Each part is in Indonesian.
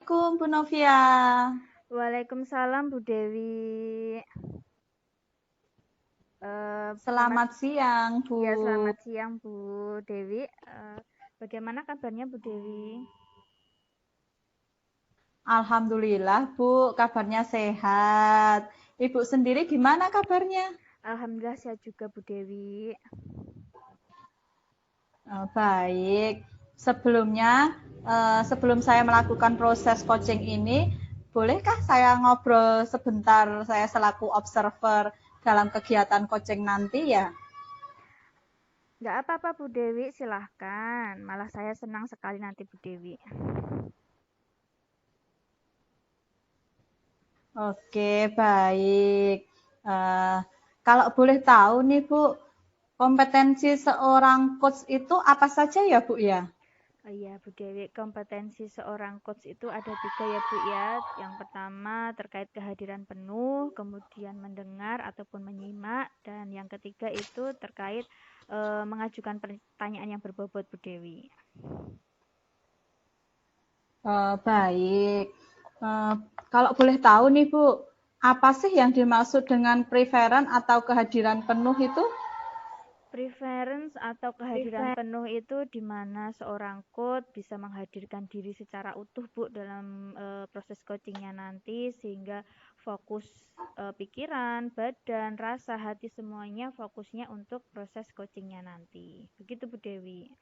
Assalamualaikum Bu Novia. Waalaikumsalam Bu Dewi. Selamat Selamat siang Bu. ya selamat siang Bu Dewi. Bagaimana kabarnya Bu Dewi? Alhamdulillah Bu, kabarnya sehat. Ibu sendiri gimana kabarnya? Alhamdulillah sehat juga Bu Dewi. Baik. Sebelumnya, sebelum saya melakukan proses coaching ini, bolehkah saya ngobrol sebentar, saya selaku observer dalam kegiatan coaching nanti ya? Nggak apa-apa Bu Dewi, silahkan. Malah saya senang sekali nanti Bu Dewi. Oke, baik. Eh, Kalau boleh tahu nih Bu, kompetensi seorang coach itu apa saja ya Bu ya? Oh iya Bu Dewi, kompetensi seorang coach itu ada 3 ya Bu ya. Yang pertama terkait kehadiran penuh, kemudian mendengar ataupun menyimak, dan yang ketiga itu terkait mengajukan pertanyaan yang berbobot Bu Dewi. Baik. Eh, Kalau boleh tahu nih Bu, apa sih yang dimaksud dengan preference atau kehadiran penuh itu? Preference atau kehadiran penuh itu di mana seorang coach bisa menghadirkan diri secara utuh Bu dalam proses coachingnya nanti sehingga fokus pikiran, badan, rasa, hati semuanya fokusnya untuk proses coachingnya nanti. Begitu Bu Dewi.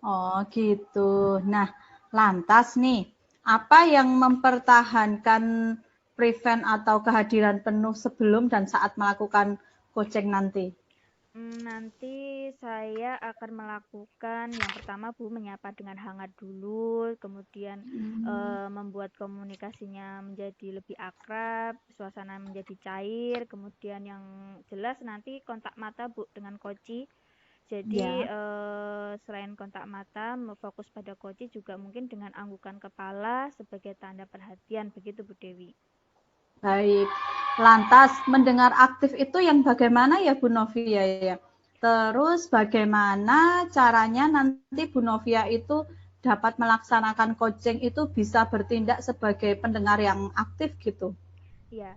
Oh, gitu. Nah, lantas nih, apa yang mempertahankan prevent atau kehadiran penuh sebelum dan saat melakukan coaching nanti? Nanti saya akan melakukan yang pertama Bu menyapa dengan hangat dulu, kemudian membuat komunikasinya menjadi lebih akrab, suasana menjadi cair, kemudian yang jelas nanti kontak mata Bu dengan koci. Jadi Ya, selain kontak mata, fokus pada koci juga mungkin dengan anggukan kepala sebagai tanda perhatian, begitu Bu Dewi. baik. Lantas, mendengar aktif itu yang bagaimana ya Bu Novia ya? Terus bagaimana caranya nanti Bu Novia itu dapat melaksanakan coaching itu bisa bertindak sebagai pendengar yang aktif gitu? Ya,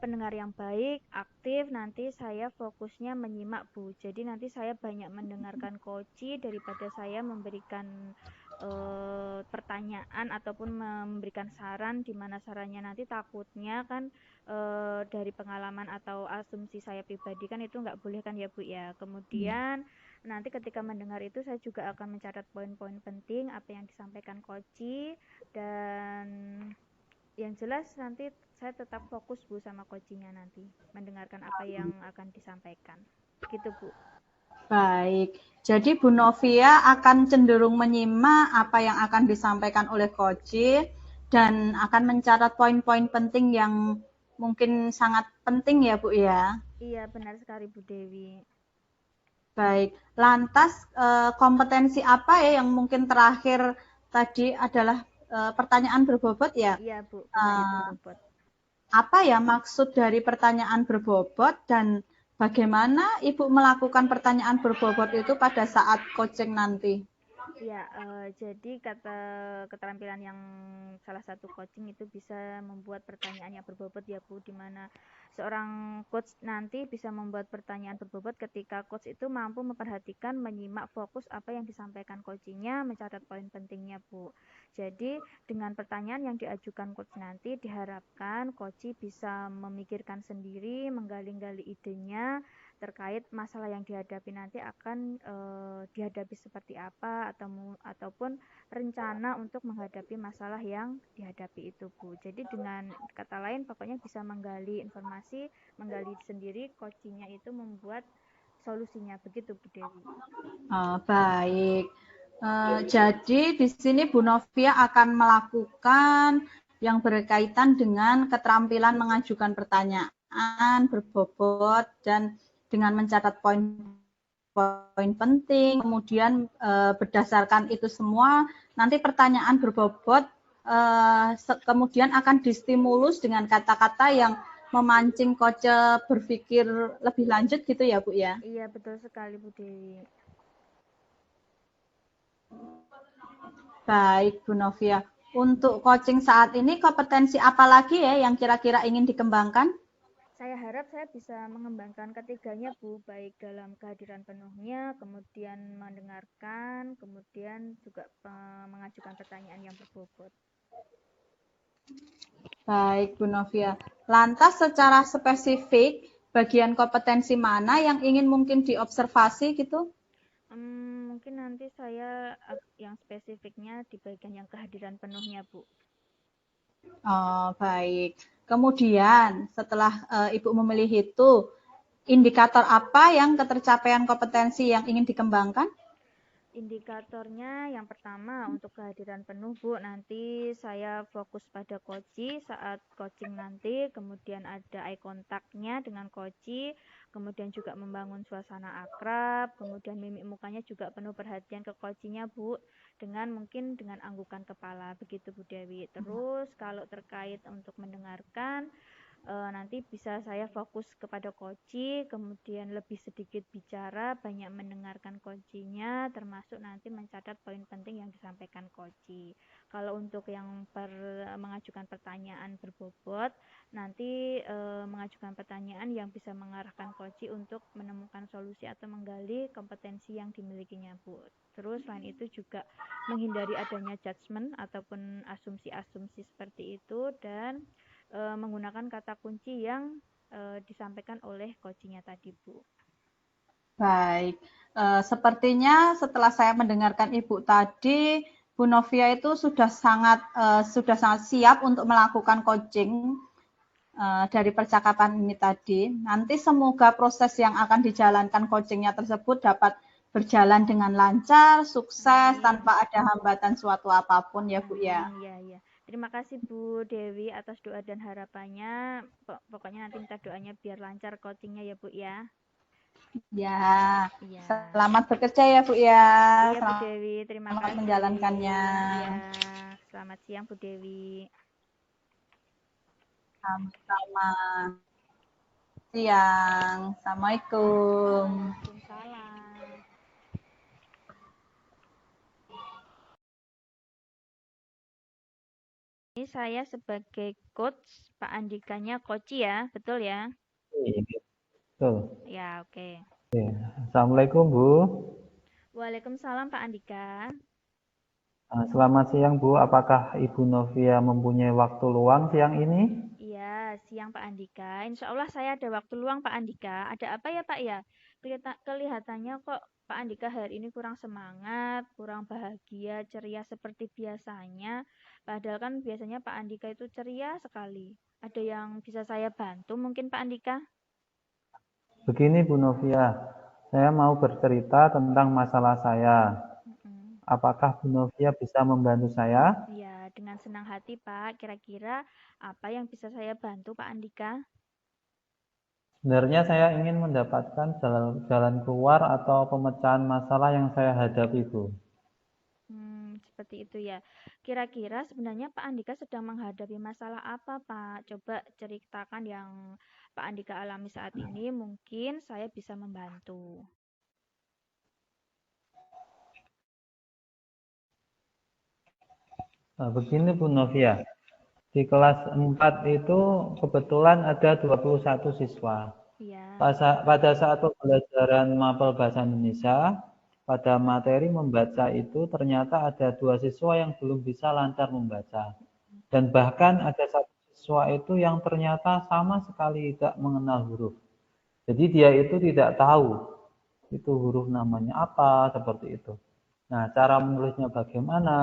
pendengar yang baik, aktif, nanti saya fokusnya menyimak, Bu. Jadi nanti saya banyak mendengarkan koci daripada saya memberikan pertanyaan ataupun memberikan saran di mana sarannya nanti takutnya kan dari pengalaman atau asumsi saya pribadi kan itu nggak boleh kan ya Bu ya. Kemudian nanti ketika mendengar itu saya juga akan mencatat poin-poin penting apa yang disampaikan koci dan yang jelas nanti saya tetap fokus Bu sama coachingnya nanti, mendengarkan apa yang akan disampaikan. Gitu Bu. Baik, jadi Bu Novia akan cenderung menyimak apa yang akan disampaikan oleh coach dan akan mencatat poin-poin penting yang mungkin sangat penting ya Bu ya. Iya benar sekali Bu Dewi. Baik, lantas kompetensi apa ya yang mungkin terakhir tadi adalah pertanyaan berbobot ya? Iya Bu, pertanyaan Eh, berbobot. Apa ya maksud dari pertanyaan berbobot dan bagaimana Ibu melakukan pertanyaan berbobot itu pada saat coaching nanti? Ya, jadi kata keterampilan yang salah satu coaching itu bisa membuat pertanyaan yang berbobot ya Bu, di mana seorang coach nanti bisa membuat pertanyaan berbobot ketika coach itu mampu memperhatikan, menyimak fokus apa yang disampaikan coachingnya, mencatat poin pentingnya Bu. Jadi dengan pertanyaan yang diajukan coach nanti diharapkan coach bisa memikirkan sendiri, menggali-gali idenya, terkait masalah yang dihadapi nanti akan dihadapi seperti apa ataupun rencana untuk menghadapi masalah yang dihadapi itu Bu. Jadi dengan kata lain pokoknya bisa menggali informasi, menggali sendiri, coachingnya itu membuat solusinya begitu Bu Dewi. Baik. Jadi di sini Bu Novia akan melakukan yang berkaitan dengan keterampilan mengajukan pertanyaan berbobot dan dengan mencatat poin-poin penting. Kemudian berdasarkan itu semua, nanti pertanyaan berbobot kemudian akan distimulus dengan kata-kata yang memancing coach berpikir lebih lanjut gitu ya Bu ya. Iya betul sekali Bu Dewi. Baik, Bu Novia. untuk coaching saat ini kompetensi apa lagi ya yang kira-kira ingin dikembangkan? Saya harap saya bisa mengembangkan ketiganya, Bu, baik dalam kehadiran penuhnya, kemudian mendengarkan, kemudian juga mengajukan pertanyaan yang berbobot. Baik, Bu Novia. Lantas secara spesifik, bagian kompetensi mana yang ingin mungkin diobservasi gitu? Mungkin nanti saya yang spesifiknya di bagian yang kehadiran penuhnya, Bu. Oh, baik. Kemudian setelah Ibu memilih itu, indikator apa yang ketercapaian kompetensi yang ingin dikembangkan? Indikatornya yang pertama untuk kehadiran penuh, Bu. Nanti saya fokus pada coachee saat coaching nanti, kemudian ada eye contact-nya dengan coachee, kemudian juga membangun suasana akrab, kemudian mimik mukanya juga penuh perhatian ke coachee-nya, Bu, dengan mungkin dengan anggukan kepala, begitu Bu Dewi. Terus kalau terkait untuk mendengarkan, nanti bisa saya fokus kepada coachee, kemudian lebih sedikit bicara, banyak mendengarkan coachee-nya, termasuk nanti mencatat poin penting yang disampaikan coachee. Kalau untuk yang mengajukan pertanyaan berbobot, nanti mengajukan pertanyaan yang bisa mengarahkan coachee untuk menemukan solusi atau menggali kompetensi yang dimilikinya, Bu. Terus selain itu juga menghindari adanya judgement ataupun asumsi-asumsi seperti itu, dan menggunakan kata kunci yang disampaikan oleh coaching-nya tadi, Bu. Baik, sepertinya setelah saya mendengarkan Ibu tadi, Bu Novia itu sudah sangat siap untuk melakukan coaching dari percakapan ini tadi. Nanti semoga proses yang akan dijalankan coachingnya tersebut dapat berjalan dengan lancar, sukses, Amin. tanpa ada hambatan suatu apapun ya Bu ya. Amin, ya, ya. Terima kasih Bu Dewi atas doa dan harapannya. Pokoknya nanti minta doanya biar lancar coachingnya ya Bu ya. Ya, Iya. selamat bekerja ya Bu ya. Iya Bu Dewi, terima Selamat kasih. menjalankannya. Iya, selamat siang Bu Dewi. Sama-sama. Siang. Assalamualaikum. Waalaikumsalam. Ini saya sebagai coach, Pak Andikanya coach ya, betul ya? Iya, betul. Ya, oke. Iya. Assalamualaikum Bu. Waalaikumsalam Pak Andika. Selamat siang Bu. Apakah Ibu Novia mempunyai waktu luang siang ini? Iya, siang Pak Andika. Insya Allah saya ada waktu luang Pak Andika. Ada apa ya Pak ya? Kelihatannya kok Pak Andika hari ini kurang semangat, kurang bahagia, ceria seperti biasanya. Padahal kan biasanya Pak Andika itu ceria sekali. Ada yang bisa saya bantu mungkin Pak Andika? Begini Bu Novia, saya mau bercerita tentang masalah saya. Mm-mm. Apakah Bu Novia bisa membantu saya? Ya, dengan senang hati Pak. Kira-kira apa yang bisa saya bantu Pak Andika? Sebenarnya saya ingin mendapatkan jalan keluar atau pemecahan masalah yang saya hadapi Bu. Seperti itu ya. Kira-kira sebenarnya Pak Andika sedang menghadapi masalah apa, Pak? Coba ceritakan yang Pak Andika alami saat ini, mungkin saya bisa membantu. Begini Bu Novia, di kelas 4 itu kebetulan ada 21 siswa. Iya. Pada saat pembelajaran mapel bahasa Indonesia, pada materi membaca itu ternyata ada 2 siswa yang belum bisa lancar membaca. Dan bahkan ada 1 siswa itu yang ternyata sama sekali tidak mengenal huruf. Jadi dia itu tidak tahu itu huruf namanya apa, seperti itu. Nah, cara menulisnya bagaimana?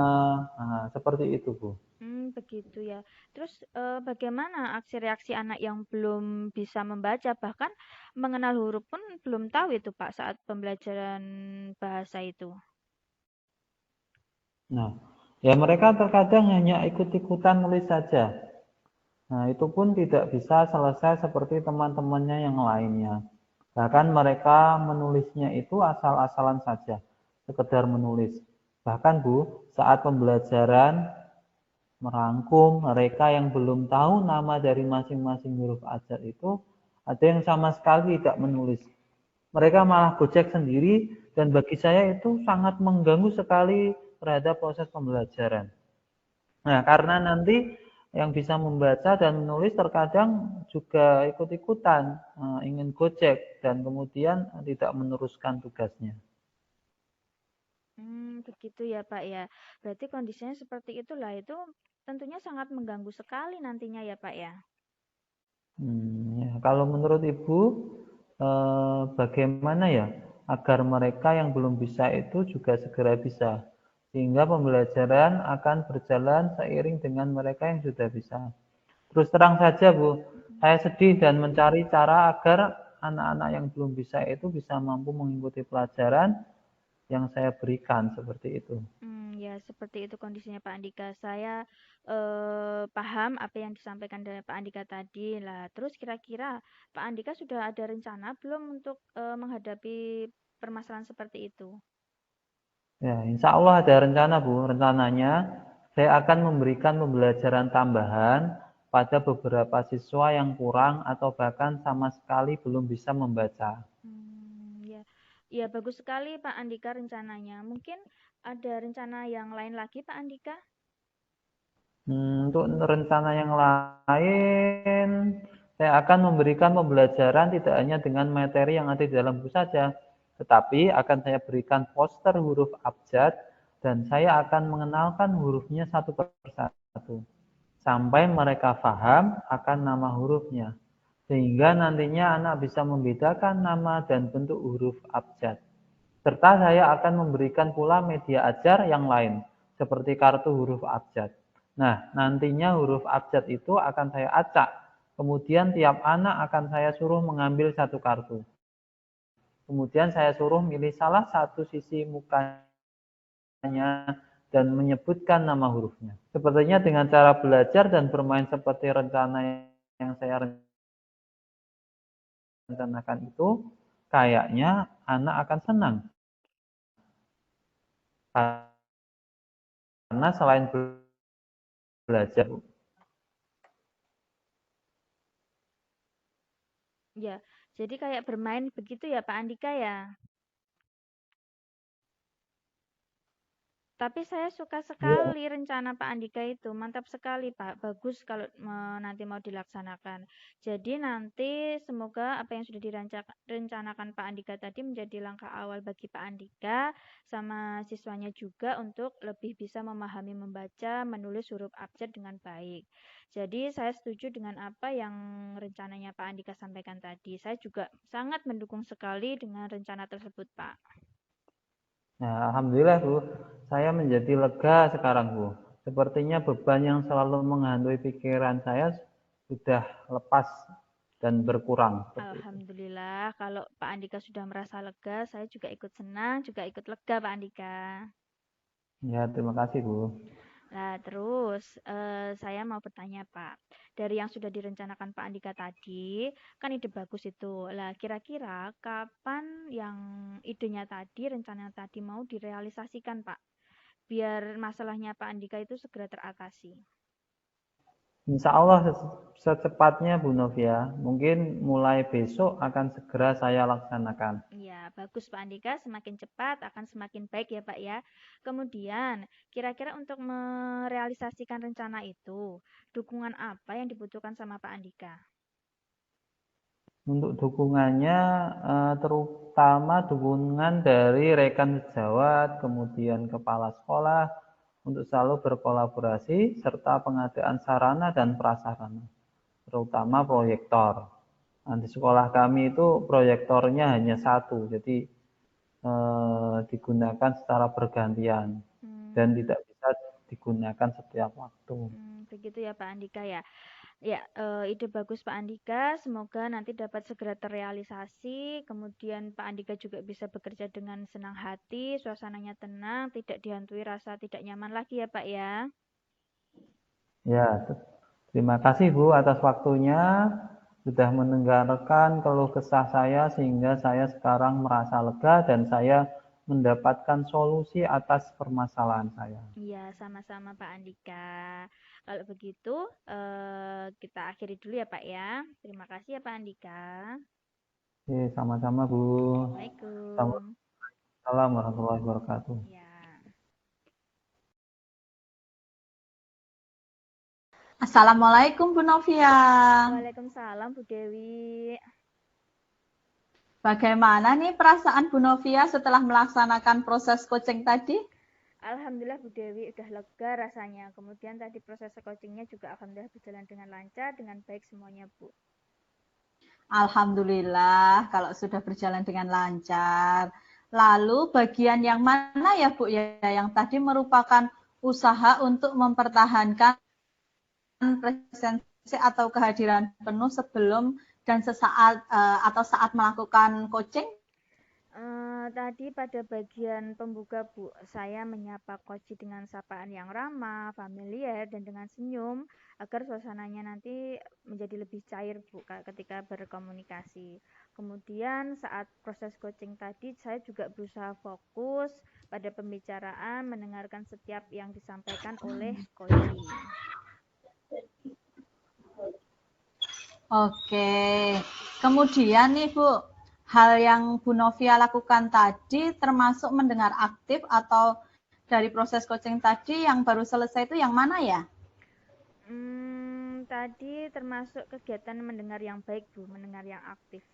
Nah, seperti itu, Bu. Begitu ya. Terus bagaimana aksi reaksi anak yang belum bisa membaca, bahkan mengenal huruf pun belum tahu itu, Pak, saat pembelajaran bahasa itu? Nah, ya mereka terkadang hanya ikut-ikutan nulis saja. Nah, itu pun tidak bisa selesai seperti teman-temannya yang lainnya. Bahkan mereka menulisnya itu asal-asalan saja, sekedar menulis. Bahkan Bu, saat pembelajaran merangkum mereka yang belum tahu nama dari masing-masing huruf abjad itu, ada yang sama sekali tidak menulis. Mereka malah gojek sendiri dan bagi saya itu sangat mengganggu sekali terhadap proses pembelajaran. Nah, karena nanti yang bisa membaca dan menulis terkadang juga ikut-ikutan ingin gojek dan kemudian tidak meneruskan tugasnya. Begitu ya Pak ya. Berarti kondisinya seperti itulah, itu tentunya sangat mengganggu sekali nantinya ya Pak ya. Ya, kalau menurut Ibu, bagaimana ya agar mereka yang belum bisa itu juga segera bisa, sehingga pembelajaran akan berjalan seiring dengan mereka yang sudah bisa. Terus terang saja Bu, saya sedih dan mencari cara agar anak-anak yang belum bisa itu bisa mampu mengikuti pelajaran yang saya berikan seperti itu. Ya seperti itu kondisinya Pak Andika. Saya paham apa yang disampaikan dari Pak Andika tadi. Lah, terus kira-kira Pak Andika sudah ada rencana belum untuk menghadapi permasalahan seperti itu? Ya, insya Allah ada rencana Bu. Rencananya saya akan memberikan pembelajaran tambahan pada beberapa siswa yang kurang atau bahkan sama sekali belum bisa membaca. Ya, ya bagus sekali Pak Andika rencananya. Mungkin ada rencana yang lain lagi Pak Andika? Untuk rencana yang lain, saya akan memberikan pembelajaran tidak hanya dengan materi yang ada di dalam buku saja, tetapi akan saya berikan poster huruf abjad dan saya akan mengenalkan hurufnya satu persatu sampai mereka paham akan nama hurufnya. Sehingga nantinya anak bisa membedakan nama dan bentuk huruf abjad. Serta saya akan memberikan pula media ajar yang lain, seperti kartu huruf abjad. Nah, nantinya huruf abjad itu akan saya acak. Kemudian tiap anak akan saya suruh mengambil satu kartu. Kemudian saya suruh milih salah satu sisi mukanya dan menyebutkan nama hurufnya. Sepertinya dengan cara belajar dan bermain seperti rencana yang saya rencanakan itu, kayaknya anak akan senang. Karena selain belajar, Ya, jadi kayak bermain begitu ya Pak Andika ya. Tapi saya suka iya. sekali rencana Pak Andika itu, mantap sekali Pak, bagus kalau nanti mau dilaksanakan. Jadi nanti semoga apa yang sudah direncanakan Pak Andika tadi menjadi langkah awal bagi Pak Andika sama siswanya juga untuk lebih bisa memahami membaca, menulis huruf abjad dengan baik. Jadi saya setuju dengan apa yang rencananya Pak Andika sampaikan tadi. Saya juga sangat mendukung sekali dengan rencana tersebut Pak. Nah, alhamdulillah Bu, saya menjadi lega sekarang Bu. Sepertinya beban yang selalu menghantui pikiran saya sudah lepas dan berkurang seperti itu. Alhamdulillah, kalau Pak Andika sudah merasa lega, saya juga ikut senang, juga ikut lega Pak Andika. Ya, terima kasih Bu. Nah, terus saya mau bertanya Pak, dari yang sudah direncanakan Pak Andika tadi, kan ide bagus itu. Lah, kira-kira kapan yang idenya tadi, rencana tadi mau direalisasikan Pak? Biar masalahnya Pak Andika itu segera teratasi. Insya Allah secepatnya Bu Novia, mungkin mulai besok akan segera saya laksanakan. Iya, bagus Pak Andika, semakin cepat akan semakin baik ya Pak ya. Kemudian, kira-kira untuk merealisasikan rencana itu, dukungan apa yang dibutuhkan sama Pak Andika? Untuk dukungannya, terutama dukungan dari rekan sejawat, kemudian kepala sekolah, untuk selalu berkolaborasi, serta pengadaan sarana dan prasarana, terutama proyektor. Nah, di sekolah kami itu proyektornya hanya satu, jadi digunakan secara bergantian dan Hmm, tidak bisa digunakan setiap waktu. begitu ya Pak Andika ya. Ya, ide bagus Pak Andika. Semoga nanti dapat segera terrealisasi. Kemudian Pak Andika juga bisa bekerja dengan senang hati, suasananya tenang, tidak dihantui rasa tidak nyaman lagi ya Pak ya. Ya, terima kasih Bu atas waktunya, sudah mendengarkan keluh kesah saya sehingga saya sekarang merasa lega dan saya mendapatkan solusi atas permasalahan saya. Iya, sama-sama Pak Andika. Kalau begitu, kita akhiri dulu ya Pak ya. Terima kasih ya Pak Andika. Oke, sama-sama Bu. Assalamualaikum. Assalamualaikum warahmatullahi wabarakatuh. Ya. Assalamualaikum Bu Novia. Waalaikumsalam Bu Dewi. Bagaimana nih perasaan Bu Novia setelah melaksanakan proses coaching tadi? Alhamdulillah Bu Dewi udah lega rasanya. Kemudian tadi proses coachingnya juga alhamdulillah berjalan dengan lancar, dengan baik semuanya Bu. Alhamdulillah kalau sudah berjalan dengan lancar. Lalu bagian yang mana ya Bu ya yang tadi merupakan usaha untuk mempertahankan presensi atau kehadiran penuh sebelum dan sesaat atau saat melakukan coaching? Tadi pada bagian pembuka Bu, saya menyapa coach dengan sapaan yang ramah, familiar, dan dengan senyum agar suasananya nanti menjadi lebih cair Bu ketika berkomunikasi. Kemudian saat proses coaching tadi saya juga berusaha fokus pada pembicaraan, mendengarkan setiap yang disampaikan oleh coach. Oke. Kemudian nih Bu, hal yang Bu Novia lakukan tadi termasuk mendengar aktif atau dari proses coaching tadi yang baru selesai itu yang mana ya? Tadi termasuk kegiatan mendengar yang baik Bu, mendengar yang aktif.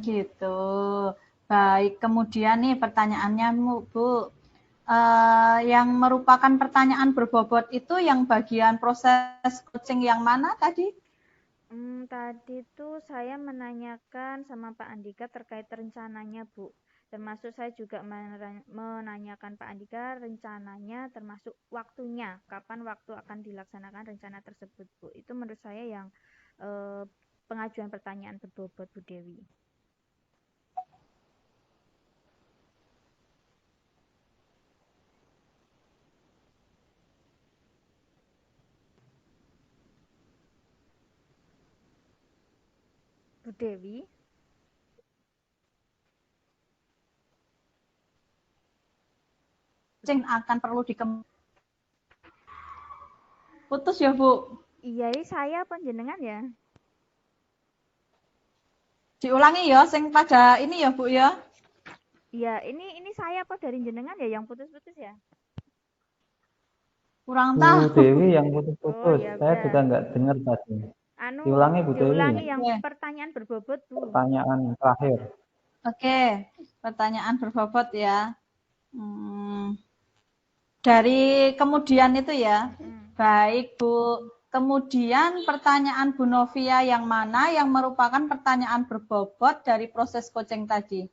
Gitu. Baik, kemudian nih pertanyaannya Bu, yang merupakan pertanyaan berbobot itu yang bagian proses coaching yang mana tadi? Tadi tuh saya menanyakan sama Pak Andika terkait rencananya, Bu. Termasuk saya juga menanyakan Pak Andika rencananya termasuk waktunya, kapan waktu akan dilaksanakan rencana tersebut, Bu. Itu menurut saya yang pengajuan pertanyaan berbobot, Bu Dewi. Bu Dewi, Coaching akan perlu putus ya Bu? iya saya penjenengan ya? Diulangi ya, sing pada ini ya Bu ya? Iya, ini saya apa dari jenengan ya yang putus-putus ya? Kurang Bu tahu. Dewi yang Oh putus-putus, ya saya juga udah. nggak dengar tadi. Anu, Diulangi Bu Dewi, diulangi yang Oke, pertanyaan berbobot, Bu. pertanyaan terakhir. oke. Pertanyaan berbobot ya. Hmm, dari kemudian itu ya. Mm-mm. Baik Bu. Kemudian pertanyaan Bu Novia yang mana yang merupakan pertanyaan berbobot dari proses coaching tadi?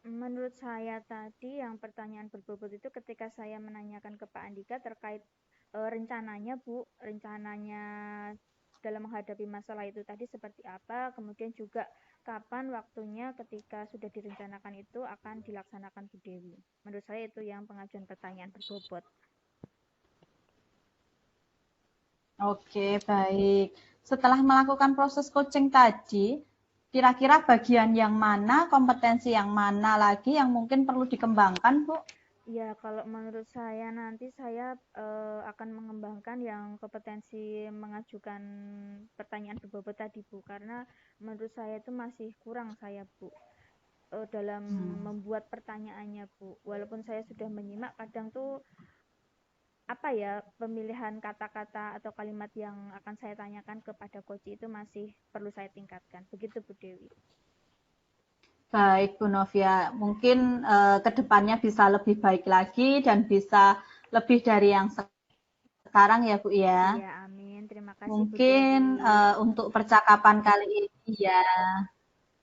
Menurut saya tadi yang pertanyaan berbobot itu ketika saya menanyakan ke Pak Andika terkait rencananya Bu, rencananya dalam menghadapi masalah itu tadi seperti apa, kemudian juga kapan waktunya ketika sudah direncanakan itu akan dilaksanakan Bu Dewi. Menurut saya itu yang pengajuan pertanyaan berbobot. Oke, baik. Setelah melakukan proses coaching tadi, kira-kira bagian yang mana, kompetensi yang mana lagi yang mungkin perlu dikembangkan, Bu? Ya, kalau menurut saya nanti saya akan mengembangkan yang kompetensi mengajukan pertanyaan berbobot tadi, Bu, karena menurut saya itu masih kurang saya, Bu, dalam membuat pertanyaannya, Bu. Walaupun saya sudah menyimak, kadang tuh apa ya, pemilihan kata-kata atau kalimat yang akan saya tanyakan kepada coach itu masih perlu saya tingkatkan. Begitu, Bu Dewi. Baik, Bu Novia. Mungkin ke depannya bisa lebih baik lagi dan bisa lebih dari yang sekarang ya, Bu ya. Iya, amin. Terima kasih, Bu Mungkin Dewi. untuk percakapan kali ini ya.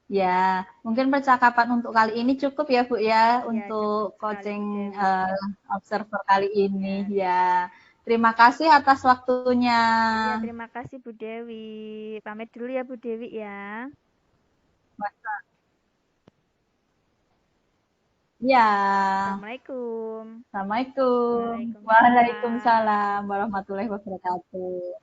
Ya, mungkin percakapan untuk kali ini cukup ya, Bu ya, Iya, cukup untuk sekali, Bu coaching Dewi. observer kali ini Ya. ya. Terima kasih atas waktunya. Iya, terima kasih Bu Dewi. Pamit dulu ya Bu Dewi ya. Ya, Assalamualaikum. Assalamualaikum. Waalaikumsalam. Waalaikumsalam warahmatullahi wabarakatuh.